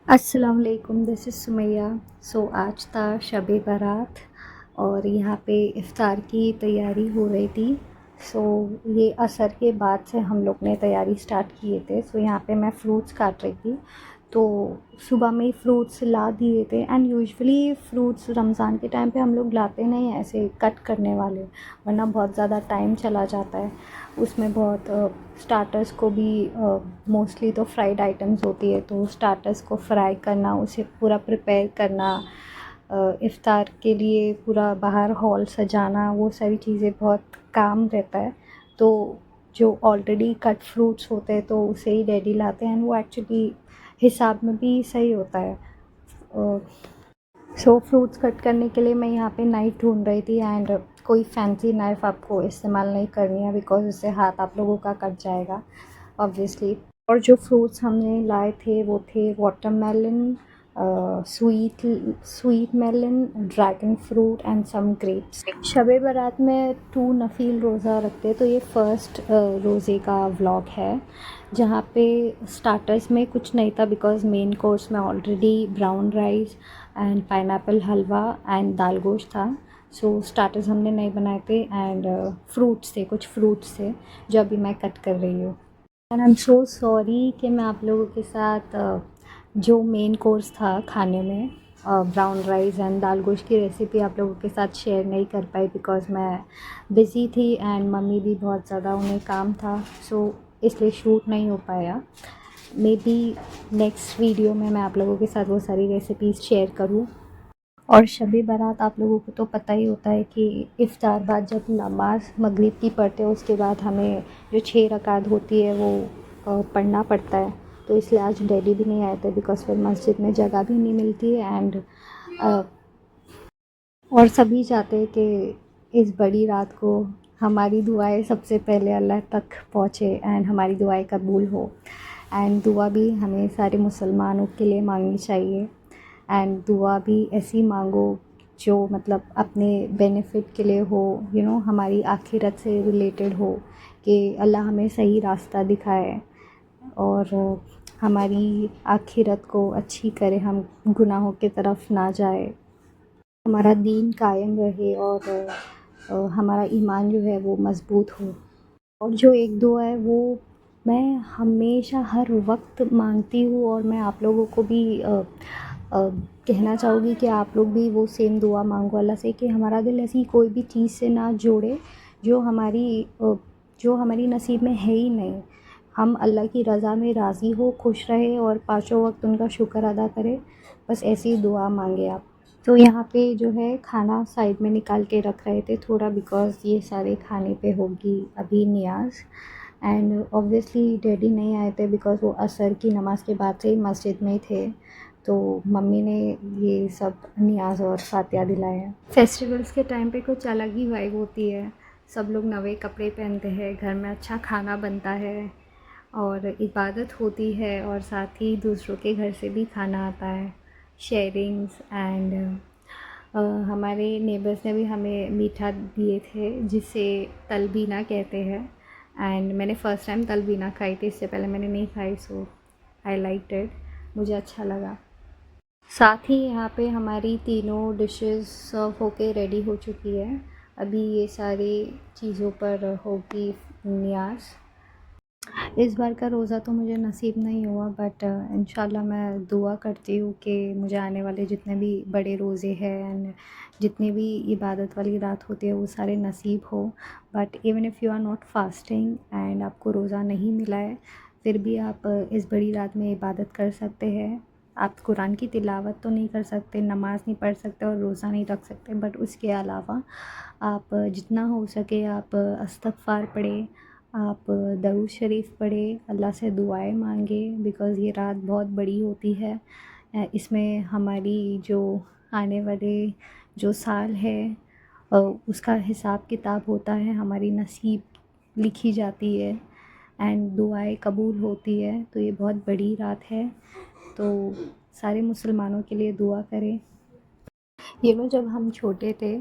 अस्सलाम वालेकुम, this is Sumaiya. आज था शब बारात और यहाँ पे इफ़्तार की तैयारी हो रही थी। ये असर के बाद से हम लोग ने तैयारी स्टार्ट किए थे। यहाँ पे मैं फ़्रूट्स काट रही थी, तो सुबह में ही फ्रूट्स ला दिए थे। एंड यूजुअली फ़्रूट्स रमज़ान के टाइम पे हम लोग लाते नहीं हैं ऐसे कट करने वाले, वरना बहुत ज़्यादा टाइम चला जाता है उसमें। बहुत स्टार्टर्स को भी मोस्टली तो फ्राइड आइटम्स होती है, तो स्टार्टर्स को फ्राई करना, उसे पूरा प्रिपेयर करना, इफ़्तार के लिए पूरा बाहर हॉल सजाना, वो सारी चीज़ें बहुत काम रहता है। तो जो ऑलरेडी कट फ्रूट्स होते हैं तो उसे ही रेडी लाते हैं, एंड वो एक्चुअली हिसाब में भी सही होता है। फ्रूट्स कट करने के लिए मैं यहाँ पे नाइफ़ ढूंढ रही थी, एंड कोई फैंसी नाइफ़ आपको इस्तेमाल नहीं करनी है, बिकॉज़ उससे हाथ आप लोगों का कट जाएगा ऑब्वियसली। और जो फ्रूट्स हमने लाए थे वो थे watermelon, sweet melon, dragon fruit and some grapes. Shab Barat में 2 नफील रोज़ा रखते हैं, तो ये फ़र्स्ट रोज़े का व्लॉग है जहाँ पे स्टार्टर्स में कुछ नहीं था, बिकॉज़ मेन कोर्स में already brown rice and pineapple halwa and dal gosht था। स्टार्टर्स हमने नहीं बनाए थे, एंड फ्रूट्स थे, कुछ फ्रूट्स थे जो अभी मैं कट कर रही हूँ। And I am so sorry कि मैं आप लोगों के साथ जो मेन कोर्स था खाने में, ब्राउन राइस एंड दाल गोश्त की रेसिपी आप लोगों के साथ शेयर नहीं कर पाई, बिकॉज़ मैं बिज़ी थी एंड मम्मी भी बहुत ज़्यादा उन्हें काम था, इसलिए शूट नहीं हो पाया। मे बी नेक्स्ट वीडियो में मैं आप लोगों के साथ वो सारी रेसिपीज़ शेयर करूँ। और शब बारात आप लोगों को तो पता ही होता है कि इफ़्तार बाद जब नमाज़ मगरिब की पढ़ते हैं, उसके बाद हमें जो 6 रकात होती है वो पढ़ना पड़ता है। तो इसलिए आज डैडी भी नहीं आए थे, बिकॉज़ फिर मस्जिद में जगह भी नहीं मिलती है, एंड और सभी चाहते हैं कि इस बड़ी रात को हमारी दुआएं सबसे पहले अल्लाह तक पहुँचे एंड हमारी दुआएं कबूल हो। एंड दुआ भी हमें सारे मुसलमानों के लिए मांगनी चाहिए, एंड दुआ भी ऐसी मांगो जो मतलब अपने बेनिफिट के लिए हो, हमारी आखिरत से रिलेटेड हो, कि अल्लाह हमें सही रास्ता दिखाए और हमारी आखिरत को अच्छी करे, हम गुनाहों की तरफ ना जाए, हमारा दीन कायम रहे और हमारा ईमान जो है वो मज़बूत हो। और जो एक दुआ है वो मैं हमेशा हर वक्त मांगती हूँ, और मैं आप लोगों को भी कहना चाहूँगी कि आप लोग भी वो सेम दुआ मांगो अल्लाह से, कि हमारा दिल ऐसी कोई भी चीज़ से ना जोड़े जो हमारी नसीब में है ही नहीं। हम अल्लाह की रज़ा में राज़ी हो, खुश रहे और पाँचों वक्त उनका शुक्र अदा करें। बस ऐसी दुआ मांगे आप। तो यहाँ पे जो है खाना साइड में निकाल के रख रहे थे थोड़ा, बिकॉज़ ये सारे खाने पे होगी अभी नियाज़। एंड ऑब्वियसली डैडी नहीं आए थे, बिकॉज़ वो असर की नमाज़ के बाद से ही मस्जिद में ही थे, तो मम्मी ने ये सब नियाज़ और फातिहा दिलाए हैं। फेस्टिवल्स के टाइम पे कुछ अलग ही वाइब होती है। सब लोग नए कपड़े पहनते हैं, घर में अच्छा खाना बनता है और इबादत होती है, और साथ ही दूसरों के घर से भी खाना आता है, शेयरिंग्स एंड हमारे नेबर्स ने भी हमें मीठा दिए थे, जिसे तलबीना कहते हैं। एंड मैंने फ़र्स्ट टाइम तलबीना खाई थी, इससे पहले मैंने नहीं खाई, आई लाइक्ड इट, मुझे अच्छा लगा। साथ ही यहाँ पे हमारी तीनों डिशेस सर्व होके रेडी हो चुकी है। अभी ये सारी चीज़ों पर होगी नियाज़। इस बार का रोज़ा तो मुझे नसीब नहीं हुआ, बट इंशाल्लाह मैं दुआ करती हूँ कि मुझे आने वाले जितने भी बड़े रोज़े हैं एंड जितनी भी इबादत वाली रात होती है वो सारे नसीब हो। But even if you are not fasting and आपको रोज़ा नहीं मिला है, फिर भी आप इस बड़ी रात में इबादत कर सकते हैं। आप कुरान की तिलावत तो नहीं कर सकते, नमाज़ नहीं पढ़ सकते और रोज़ा नहीं रख सकते, बट उसके अलावा आप जितना हो सके आप इस्तग़फ़ार पढ़ें, आप दरूद शरीफ पढ़ें, अल्लाह से दुआएं मांगे, बिकॉज़ ये रात बहुत बड़ी होती है। इसमें हमारी जो आने वाले जो साल है उसका हिसाब किताब होता है, हमारी नसीब लिखी जाती है एंड दुआएं कबूल होती है। तो ये बहुत बड़ी रात है, तो सारे मुसलमानों के लिए दुआ करें। जब हम छोटे थे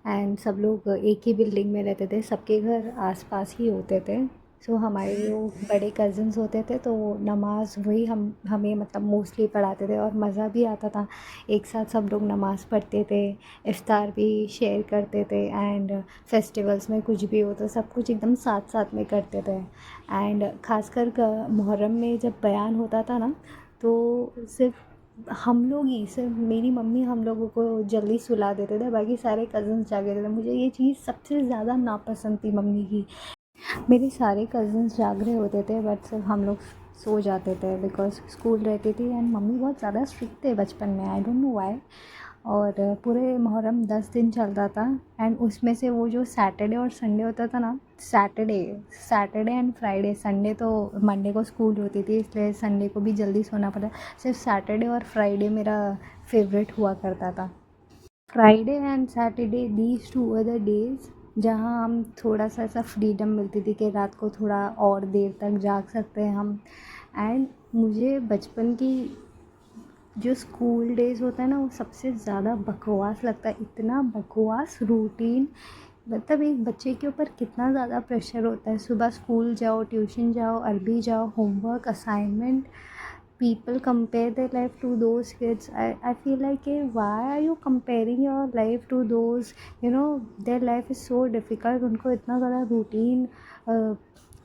एंड सब लोग एक ही बिल्डिंग में रहते थे, सबके घर आसपास ही होते थे, सो हमारे जो बड़े कज़न्स होते थे तो नमाज़ वही हमें मतलब मोस्टली पढ़ाते थे और मज़ा भी आता था। एक साथ सब लोग नमाज़ पढ़ते थे, इफ़्तार भी शेयर करते थे एंड फेस्टिवल्स में कुछ भी हो तो सब कुछ एकदम साथ साथ में करते थे। एंड ख़ासकर मुहर्रम में जब बयान होता था ना, तो सिर्फ हम लोग ही, सिर्फ मेरी मम्मी हम लोगों को जल्दी सुला देते थे, बाकी सारे कज़न्स जागे थे। मुझे ये चीज़ सबसे ज़्यादा नापसंद थी मम्मी की। मेरे सारे कज़न्स जाग रहे होते थे बट सिर्फ हम लोग सो जाते थे बिकॉज़ स्कूल रहती थी एंड मम्मी बहुत ज़्यादा स्ट्रिक्ट थे बचपन में, आई डोंट नो व्हाई। और पूरे मुहर्रम 10 दिन चलता था एंड उसमें से वो जो सैटरडे और संडे होता था ना, सैटरडे एंड फ्राइडे, संडे तो मंडे को स्कूल होती थी इसलिए संडे को भी जल्दी सोना पड़ता, सिर्फ सैटरडे और फ्राइडे मेरा फेवरेट हुआ करता था। Friday and Saturday, these two other days जहाँ हम थोड़ा सा ऐसा फ्रीडम मिलती थी कि रात को थोड़ा और देर तक जाग सकते हैं हम। एंड मुझे बचपन की जो स्कूल डेज़ होता है ना, वो सबसे ज़्यादा बकवास लगता है। इतना बकवास रूटीन, मतलब एक बच्चे के ऊपर कितना ज़्यादा प्रेशर होता है। सुबह स्कूल जाओ, ट्यूशन जाओ, अरबी जाओ, homework, assignment. People compare their life to those kids. I feel like why are you comparing your life to those, their life is so difficult, उनको इतना ज़्यादा रूटीन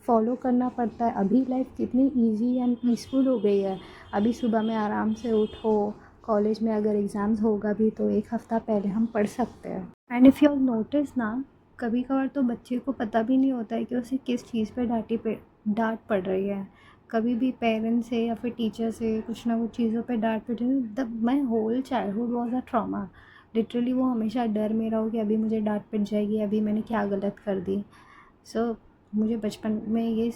फॉलो करना पड़ता है। अभी लाइफ कितनी इजी एंड पीसफुल हो गई है। अभी सुबह में आराम से उठो, कॉलेज में अगर एग्ज़ाम्स होगा भी तो एक हफ़्ता पहले हम पढ़ सकते हैं। एंड इफ़ यू नोटिस ना, कभी कभार तो बच्चे को पता भी नहीं होता है कि उसे किस चीज़ पे डांट पड़ रही है। कभी भी पेरेंट्स से या फिर टीचर से कुछ ना कुछ चीज़ों पे डांट पड़ रही है। The my whole childhood was a trauma. Literally वो हमेशा डर में रहो कि अभी मुझे डांट पड़ जाएगी, अभी मैंने क्या गलत कर दी। सो मुझे बचपन में ये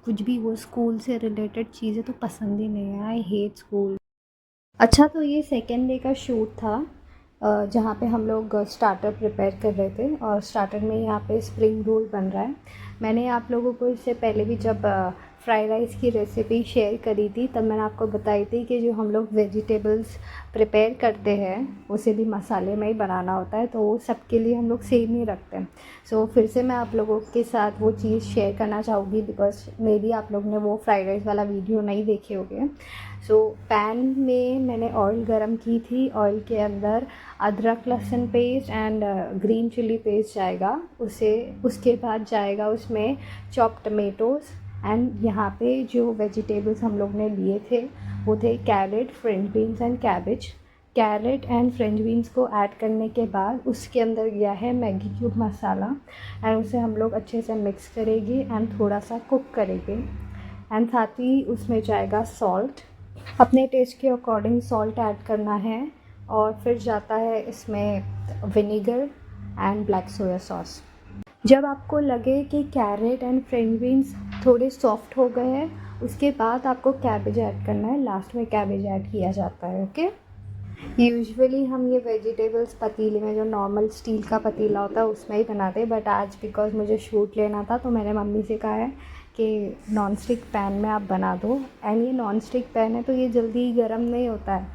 कुछ भी वो स्कूल से रिलेटेड चीज़ें तो पसंद ही नहीं है। I hate school. अच्छा, तो ये सेकेंड डे का शूट था जहाँ पे हम लोग स्टार्टर प्रिपेयर कर रहे थे और स्टार्टर में यहाँ पे स्प्रिंग रोल बन रहा है। मैंने आप लोगों को इससे पहले भी जब फ्राइड राइस की रेसिपी शेयर करी थी तब मैंने आपको बताई थी कि जो हम लोग वेजिटेबल्स प्रिपेयर करते हैं उसे भी मसाले में ही बनाना होता है, तो वो सबके लिए हम लोग सेम ही रखते हैं। सो फिर से मैं आप लोगों के साथ वो चीज़ शेयर करना चाहूँगी बिकॉज मे बी आप लोग ने वो फ्राइड राइस वाला वीडियो नहीं देखे होंगे। सो पैन में मैंने ऑयल गरम की थी, ऑयल के अंदर अदरक लहसुन paste and green chilli paste जाएगा, उसके बाद जाएगा उसमें चॉप टमेटोज़ एंड यहाँ पे जो वेजिटेबल्स हम लोग ने लिए थे वो थे carrot, French beans and cabbage. Carrot and French beans को ऐड करने के बाद उसके अंदर गया है मैगी क्यूब मसाला एंड उसे हम लोग अच्छे से मिक्स करेंगे एंड थोड़ा सा कुक करेंगे एंड साथ ही उसमें जाएगा सॉल्ट, अपने टेस्ट के अकॉर्डिंग सॉल्ट ऐड करना है और फिर जाता है इसमें vinegar and black soya sauce. जब आपको लगे कि कैरेट एंड फ्रेंच बीन्स थोड़े सॉफ्ट हो गए हैं उसके बाद आपको कैबेज ऐड करना है, लास्ट में कैबेज ऐड किया जाता है। ओके, यूजुअली हम ये वेजिटेबल्स पतीले में, जो नॉर्मल स्टील का पतीला होता है उसमें ही बनाते हैं, बट आज बिकॉज मुझे शूट लेना था तो मैंने मम्मी से कहा है कि नॉन स्टिक पैन में आप बना दो। एंड ये नॉन स्टिक पैन है तो ये जल्दी गर्म नहीं होता है।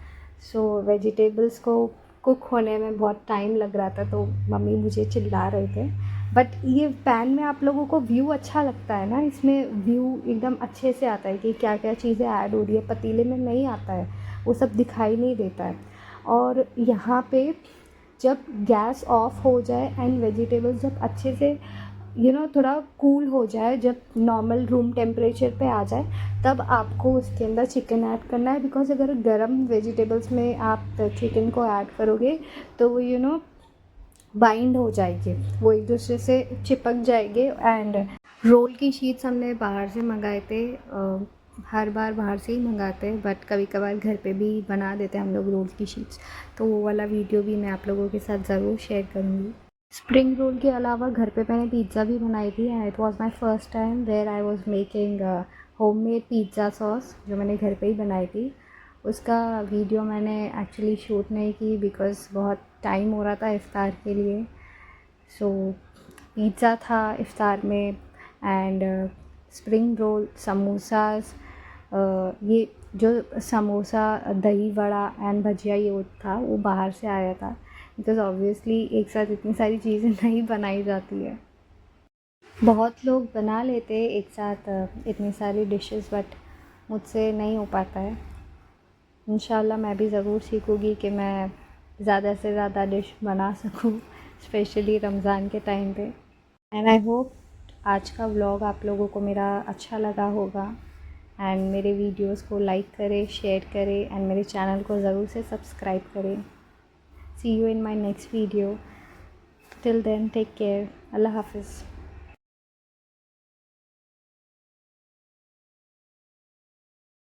सो वेजिटेबल्स को कुक होने में बहुत टाइम लग रहा था तो मम्मी मुझे चिल्ला रहे थे। बट ये पैन में आप लोगों को व्यू अच्छा लगता है ना, इसमें व्यू एकदम अच्छे से आता है कि क्या क्या चीज़ें ऐड हो रही है, पतीले में नहीं आता है, वो सब दिखाई नहीं देता है। और यहाँ पे जब गैस ऑफ हो जाए एंड वेजिटेबल्स जब अच्छे से थोड़ा कूल हो जाए, जब नॉर्मल रूम टेम्परेचर पे आ जाए, तब आपको उसके अंदर चिकन ऐड करना है। बिकॉज अगर गरम वेजिटेबल्स में आप चिकन को ऐड करोगे तो वो बाइंड हो जाएगी, वो एक दूसरे से चिपक जाएंगे। एंड रोल की शीट्स हमने बाहर से मंगाए थे, हर बार बाहर से ही मंगाते हैं बट कभी कभार घर पे भी बना देते हैं हम लोग रोल की शीट्स, तो वो वाला वीडियो भी मैं आप लोगों के साथ ज़रूर शेयर करूँगी। स्प्रिंग रोल के अलावा घर पे मैंने पिज़्ज़ा भी बनाई थी and it was my first time where I was making homemade pizza sauce, जो मैंने घर पे ही बनाई थी। उसका वीडियो मैंने एक्चुअली शूट नहीं की बिकॉज़ बहुत टाइम हो रहा था इफ़्तार के लिए। सो पिज़्ज़ा था इफ़्तार में एंड स्प्रिंग रोल, समोसास, ये जो समोसा, दही वड़ा एंड भजिया ये था वो बाहर से आया था बिकॉज़ ऑब्वियसली एक साथ इतनी सारी चीज़ें नहीं बनाई जाती है। बहुत लोग बना लेते हैं एक साथ इतनी सारी डिशेस, बट मुझसे नहीं हो पाता है। इंशाल्लाह मैं भी ज़रूर सीखूँगी कि मैं ज़्यादा से ज़्यादा डिश बना सकूँ, स्पेशली रमज़ान के टाइम पे। एंड आई होप आज का व्लॉग आप लोगों को मेरा अच्छा लगा होगा, एंड मेरे वीडियोस को लाइक करें, शेयर करें, एंड मेरे चैनल को ज़रूर से सब्सक्राइब करें। See you in my next video. Till then take care. अल्लाह हाफिज़।